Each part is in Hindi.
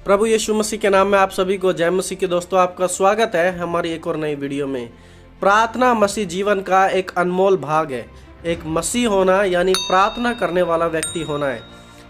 प्रभु यीशु मसीह के नाम में आप सभी को जय मसीह के दोस्तों, आपका स्वागत है हमारी एक और नई वीडियो में। प्रार्थना मसीह जीवन का एक अनमोल भाग है। एक मसीह होना यानी प्रार्थना करने वाला व्यक्ति होना है।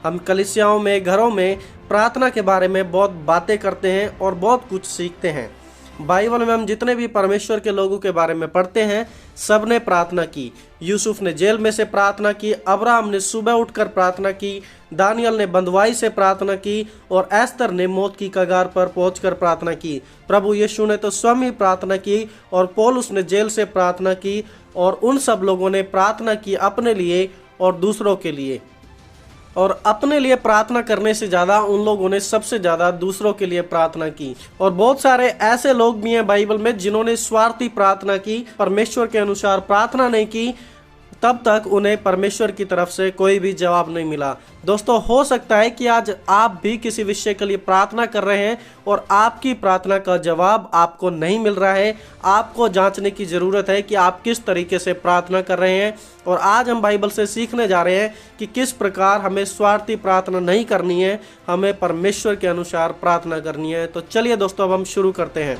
हम कलीसियाओं में, घरों में प्रार्थना के बारे में बहुत बातें करते हैं और बहुत कुछ सीखते हैं। बाइबल में हम जितने भी परमेश्वर के लोगों के बारे में पढ़ते हैं, सब ने प्रार्थना की। यूसुफ ने जेल में से प्रार्थना की, अब्राहम ने सुबह उठकर प्रार्थना की, दानियल ने बंधुआई से प्रार्थना की और एस्तर ने मौत की कगार पर पहुंचकर प्रार्थना की। प्रभु यीशु ने तो स्वयं ही प्रार्थना की और पौलुस ने जेल से प्रार्थना की और उन सब लोगों ने प्रार्थना की अपने लिए और दूसरों के लिए। और अपने लिए प्रार्थना करने से ज़्यादा उन लोगों ने सबसे ज़्यादा दूसरों के लिए प्रार्थना की। और बहुत सारे ऐसे लोग भी हैं बाइबल में जिन्होंने स्वार्थी प्रार्थना की, परमेश्वर के अनुसार प्रार्थना नहीं की, तब तक उन्हें परमेश्वर की तरफ से कोई भी जवाब नहीं मिला। दोस्तों, हो सकता है कि आज आप भी किसी विषय के लिए प्रार्थना कर रहे हैं और आपकी प्रार्थना का जवाब आपको नहीं मिल रहा है। आपको जांचने की ज़रूरत है कि आप किस तरीके से प्रार्थना कर रहे हैं। और आज हम बाइबल से सीखने जा रहे हैं कि किस प्रकार हमें स्वार्थी प्रार्थना नहीं करनी है, हमें परमेश्वर के अनुसार प्रार्थना करनी है। तो चलिए दोस्तों, अब हम शुरू करते हैं।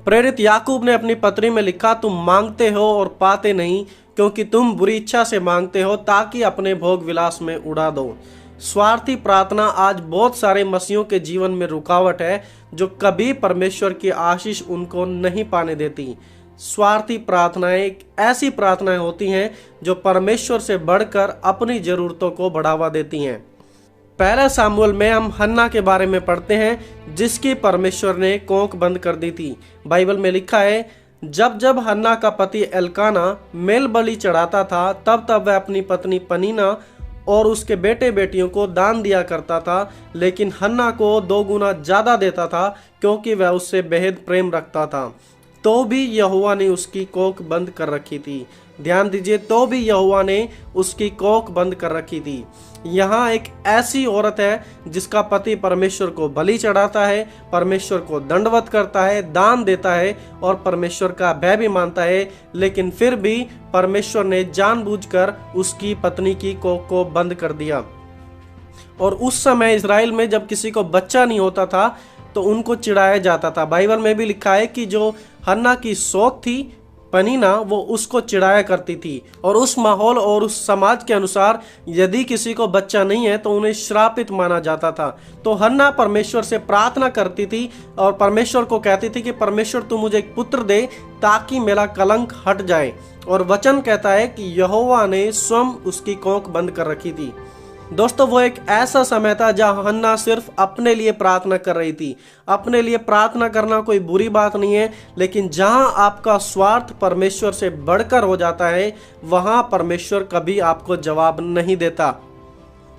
प्रेरित याकूब ने अपनी पत्री में लिखा, तुम मांगते हो और पाते नहीं, क्योंकि तुम बुरी इच्छा से मांगते हो ताकि अपने भोग विलास में उड़ा दो। स्वार्थी प्रार्थना आज बहुत सारे मसीहों के जीवन में रुकावट है, जो कभी परमेश्वर की आशीष उनको नहीं पाने देती। स्वार्थी प्रार्थनाएं ऐसी प्रार्थनाएं होती हैं जो परमेश्वर से बढ़कर अपनी जरूरतों को बढ़ावा देती हैं। पहला सामुएल में हम हन्ना के बारे में पढ़ते हैं, जिसकी परमेश्वर ने कोंख बंद कर दी थी। बाइबल में लिखा है, जब जब हन्ना का पति एल्काना मेल बलि चढ़ाता था, तब तब वह अपनी पत्नी पनीना और उसके बेटे बेटियों को दान दिया करता था, लेकिन हन्ना को 2 गुना ज्यादा देता था, क्योंकि वह उससे बेहद प्रेम रखता था। तो भी यहोवा ने उसकी कोख बंद कर रखी थी। ध्यान दीजिए, तो भी यहोवा ने उसकी कोख बंद कर रखी थी। यहाँ एक ऐसी औरत है जिसका पति परमेश्वर को बलि चढ़ाता है, परमेश्वर को दंडवत करता है, दान देता है और परमेश्वर का भय भी मानता है, लेकिन फिर भी परमेश्वर ने जानबूझकर उसकी पत्नी की कोख को बंद कर दिया। और उस समय इजराइल में जब किसी को बच्चा नहीं होता था तो उनको चिढ़ाया जाता था। बाइबल में भी लिखा है कि जो हन्ना की सौत थी पनीना, वो उसको चिढ़ाया करती थी। और उस माहौल और उस समाज के अनुसार यदि किसी को बच्चा नहीं है तो उन्हें श्रापित माना जाता था। तो हन्ना परमेश्वर से प्रार्थना करती थी और परमेश्वर को कहती थी कि परमेश्वर तू मुझे एक पुत्र दे ताकि मेरा कलंक हट जाए। और वचन कहता है कि यहोवा ने स्वयं उसकी कोख बंद कर रखी थी। दोस्तों, वो एक ऐसा समय था जहां हन्ना सिर्फ अपने लिए प्रार्थना कर रही थी। अपने लिए प्रार्थना करना कोई बुरी बात नहीं है, लेकिन जहां आपका स्वार्थ परमेश्वर से बढ़कर हो जाता है, वहां परमेश्वर कभी आपको जवाब नहीं देता।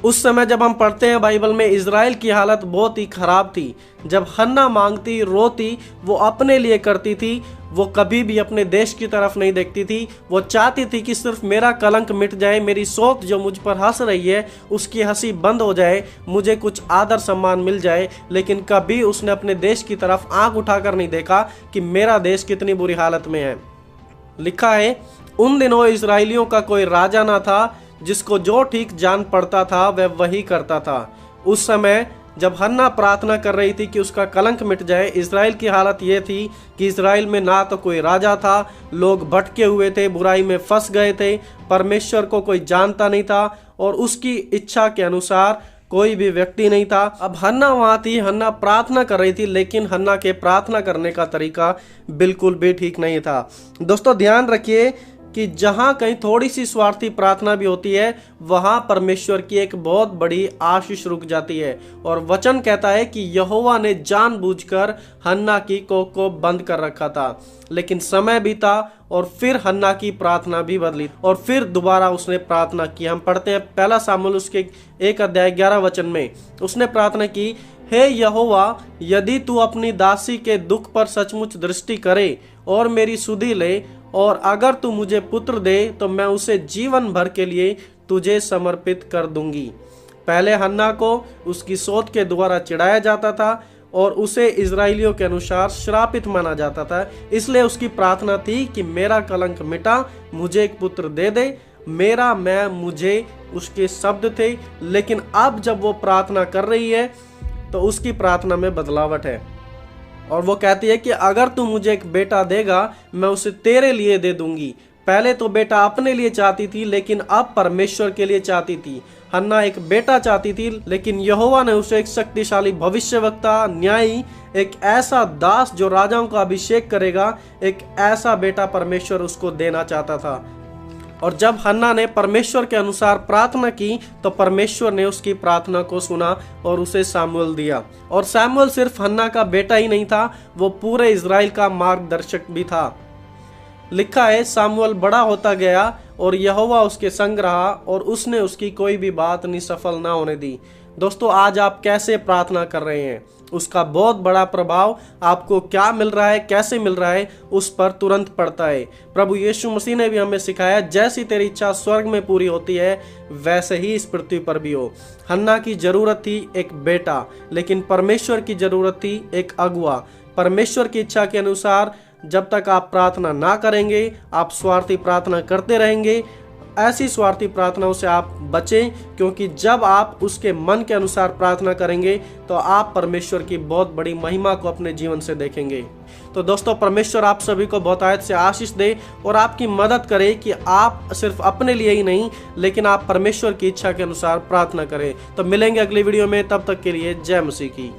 उस समय जब हम पढ़ते हैं बाइबल में, इजराइल की हालत बहुत ही खराब थी। जब हन्ना मांगती, रोती, वो अपने लिए करती थी। वो कभी भी अपने देश की तरफ नहीं देखती थी। वो चाहती थी कि सिर्फ मेरा कलंक मिट जाए, मेरी सौत जो मुझ पर हंस रही है उसकी हंसी बंद हो जाए, मुझे कुछ आदर सम्मान मिल जाए। लेकिन कभी उसने अपने देश की तरफ आंख उठाकर नहीं देखा कि मेरा देश कितनी बुरी हालत में है। लिखा है, उन दिनों इजराइलियों का कोई राजा ना था, जिसको जो ठीक जान पड़ता था वह वही करता था। उस समय जब हन्ना प्रार्थना कर रही थी कि उसका कलंक मिट जाए, इजराइल की हालत ये थी कि इजराइल में ना तो कोई राजा था, लोग भटके हुए थे, बुराई में फंस गए थे, परमेश्वर को कोई जानता नहीं था और उसकी इच्छा के अनुसार कोई भी व्यक्ति नहीं था। अब हन्ना वहां थी, हन्ना प्रार्थना कर रही थी, लेकिन हन्ना के प्रार्थना करने का तरीका बिल्कुल भी ठीक नहीं था। दोस्तों, ध्यान रखिए कि जहां कहीं थोड़ी सी स्वार्थी प्रार्थना भी होती है, वहां परमेश्वर की एक बहुत बड़ी आशीष रुक जाती है। और वचन कहता है कि यहोवा ने जानबूझकर हन्ना की कोख को बंद कर रखा था। लेकिन समय बीता और फिर हन्ना की प्रार्थना भी बदली और फिर दोबारा उसने प्रार्थना की। हम पढ़ते हैं पहला सामुएल उसके 1 अध्याय 11 वचन में, उसने प्रार्थना की, हे यहोवा, यदि तू अपनी दासी के दुख पर सचमुच दृष्टि करे और मेरी सुधि ले, और अगर तू मुझे पुत्र दे तो मैं उसे जीवन भर के लिए तुझे समर्पित कर दूंगी। पहले हन्ना को उसकी सौत के द्वारा चिढ़ाया जाता था और उसे इजराइलियों के अनुसार श्रापित माना जाता था। इसलिए उसकी प्रार्थना थी कि मेरा कलंक मिटा, मुझे एक पुत्र दे दे। मेरा, मैं, मुझे उसके शब्द थे। लेकिन अब जब वो प्रार्थना कर रही है तो उसकी प्रार्थना में बदलावट है और वो कहती है कि अगर तू मुझे एक बेटा देगा मैं उसे तेरे लिए दे दूंगी। पहले तो बेटा अपने लिए चाहती थी, लेकिन अब परमेश्वर के लिए चाहती थी। हन्ना एक बेटा चाहती थी, लेकिन यहोवा ने उसे एक शक्तिशाली भविष्यवक्ता, न्यायी, एक ऐसा दास जो राजाओं का अभिषेक करेगा, एक ऐसा बेटा परमेश्वर उसको देना चाहता था। और जब हन्ना ने परमेश्वर के अनुसार प्रार्थना की तो परमेश्वर ने उसकी प्रार्थना को सुना और उसे सामुएल दिया। और सामुएल सिर्फ हन्ना का बेटा ही नहीं था, वो पूरे इजराइल का मार्गदर्शक भी था। लिखा है, सामुएल बड़ा होता गया और यहोवा उसके संग रहा और उसने उसकी कोई भी बात निसफल ना होने दी। दोस्तों, आज आप कैसे प्रार्थना कर रहे हैं, उसका बहुत बड़ा प्रभाव आपको क्या मिल रहा है, कैसे मिल रहा है, उस पर तुरंत पड़ता है। प्रभु यीशु मसीह ने भी हमें सिखाया, जैसी तेरी इच्छा स्वर्ग में पूरी होती है वैसे ही इस पृथ्वी पर भी हो। हन्ना की जरूरत थी एक बेटा, लेकिन परमेश्वर की जरूरत थी एक अगुआ। परमेश्वर की इच्छा के अनुसार जब तक आप प्रार्थना ना करेंगे, आप स्वार्थी प्रार्थना करते रहेंगे। ऐसी स्वार्थी प्रार्थनाओं से आप बचें, क्योंकि जब आप उसके मन के अनुसार प्रार्थना करेंगे तो आप परमेश्वर की बहुत बड़ी महिमा को अपने जीवन से देखेंगे। तो दोस्तों, परमेश्वर आप सभी को बहुत आयत से आशीष दे और आपकी मदद करे कि आप सिर्फ अपने लिए ही नहीं, लेकिन आप परमेश्वर की इच्छा के अनुसार प्रार्थना करें। तो मिलेंगे अगली वीडियो में, तब तक के लिए जय मसीह की।